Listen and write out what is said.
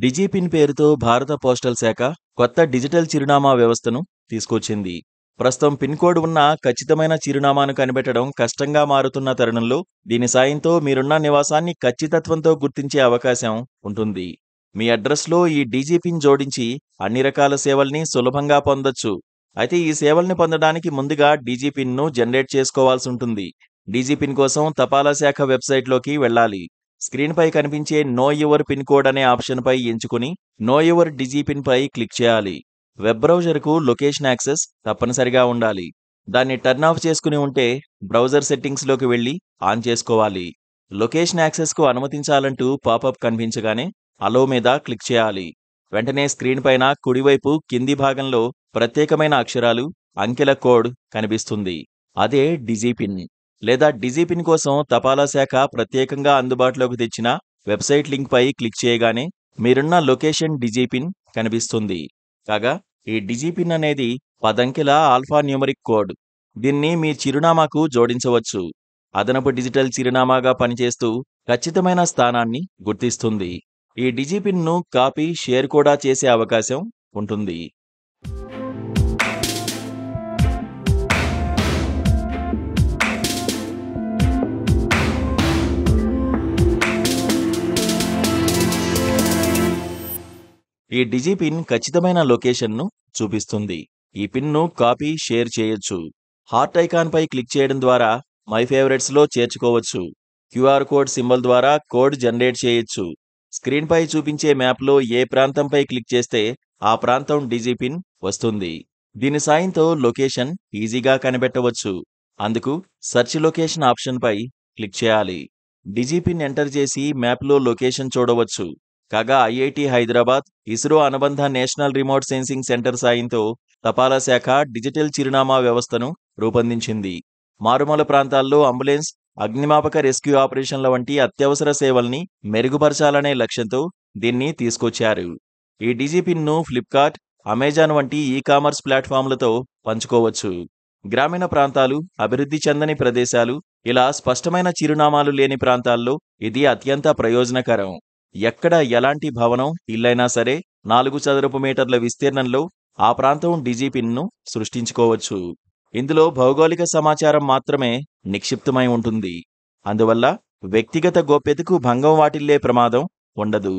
DIGIPIN పేరుతో భారత postal శాఖ కొత్త డిజిటల్ చిరునామా వ్యవస్థను తీసుకొచ్చింది. ప్రస్తుతం పిన్ కోడ్ ఉన్న ఖచ్చితమైన చిరునామాను కనిపెట్టడం కష్టంగా మారుతున్న తరుణంలో దీని సాయంతో మీరున్న నివాసాన్ని ఖచ్చితత్వంతో గుర్తించే అవకాశం ఉంటుంది. మీ అడ్రస్లో ఈ డిజిపిన్ జోడించి అన్ని రకాల సేవల్ని సులభంగా పొందొచ్చు. అయితే ఈ సేవల్ని పొందడానికి ముందుగా డిజిపిన్ను జనరేట్ చేసుకోవాల్సి ఉంటుంది. డిజిపిన్ కోసం తపాలా శాఖ వెబ్సైట్లోకి వెళ్ళాలి. స్క్రీన్పై కనిపించే నో యువర్ పిన్ కోడ్ అనే ఆప్షన్పై ఎంచుకుని no your DIGIPIN pi click చేయాలి. వెబ్ బ్రౌజర్కు లొకేషన్ యాక్సెస్ తప్పనిసరిగా ఉండాలి. దాన్ని టర్న్ ఆఫ్ చేసుకుని ఉంటే బ్రౌజర్ సెట్టింగ్స్లోకి వెళ్ళి ఆన్ చేసుకోవాలి. లొకేషన్ యాక్సెస్కు అనుమతించాలంటూ పాపప్ కనిపించగానే అలో మీద క్లిక్ చేయాలి. వెంటనే స్క్రీన్ పైన కుడివైపు కింది భాగంలో ప్రత్యేకమైన అక్షరాలు, అంకెల కోడ్ కనిపిస్తుంది. అదే డిజిపిన్. లేదా డిజిపిన్ కోసం తపాలా శాఖ ప్రత్యేకంగా అందుబాటులోకి తెచ్చిన వెబ్సైట్ లింక్ పై క్లిక్ చేయగానే మీరున్న లొకేషన్ డిజిపిన్ కనిపిస్తుంది. కాగా ఈ డిజిపిన్ అనేది 10 అంకెల ఆల్ఫా న్యూమరిక్ కోడ్. దీన్ని మీ చిరునామాకు జోడించవచ్చు. అదనపు డిజిటల్ చిరునామాగా పనిచేస్తూ ఖచ్చితమైన స్థానాన్ని గుర్తిస్తుంది. ఈ డిజిపిన్ను కాపీ, షేర్ కూడా చేసే అవకాశం ఉంటుంది. ఈ డిజిపిన్ ఖచ్చితమైన లొకేషన్ను చూపిస్తుంది. ఈ పిన్ను కాపీ, షేర్ చేయొచ్చు. హార్ట్ ఐకాన్ పై క్లిక్ చేయడం ద్వారా మై ఫేవరెట్స్లో చేర్చుకోవచ్చు. క్యూఆర్ కోడ్ సింబల్ ద్వారా కోడ్ జనరేట్ చేయొచ్చు. స్క్రీన్పై చూపించే మ్యాప్లో ఏ ప్రాంతంపై క్లిక్ చేస్తే ఆ ప్రాంతం డిజిపిన్ వస్తుంది. దీని సాయంతో లొకేషన్ ఈజీగా కనిపెట్టవచ్చు. అందుకు సెర్చ్ లొకేషన్ ఆప్షన్పై క్లిక్ చేయాలి. డిజిపిన్ ఎంటర్ చేసి మ్యాప్లో లొకేషన్ చూడవచ్చు. కాగా ఐఐటి హైదరాబాద్, ఇస్రో అనుబంధ నేషనల్ రిమోట్ సెన్సింగ్ సెంటర్ సాయంతో తపాలా శాఖ డిజిటల్ చిరునామా వ్యవస్థను రూపొందించింది. మారుమూల ప్రాంతాల్లో అంబులెన్స్, అగ్నిమాపక రెస్క్యూ ఆపరేషన్ల వంటి అత్యవసర సేవల్ని మెరుగుపరచాలనే లక్ష్యంతో దీన్ని తీసుకొచ్చారు. ఈ డిజిపిన్ను ఫ్లిప్కార్ట్, అమెజాన్ వంటి ఈ-కామర్స్ ప్లాట్ఫామ్లతో పంచుకోవచ్చు. గ్రామీణ ప్రాంతాలు, అభివృద్ధి చెందని ప్రదేశాలు, ఇలా స్పష్టమైన చిరునామాలు లేని ప్రాంతాల్లో ఇది అత్యంత ప్రయోజనకరం. ఎక్కడ ఎలాంటి భవనం, ఇల్లైనా సరే 4 చదరపు మీటర్ల విస్తీర్ణంలో ఆ ప్రాంతం డిజిపిన్ను సృష్టించుకోవచ్చు. ఇందులో భౌగోళిక సమాచారం మాత్రమే నిక్షిప్తమై ఉంటుంది. అందువల్ల వ్యక్తిగత గోప్యతకు భంగం వాటిల్లే ప్రమాదం ఉండదు.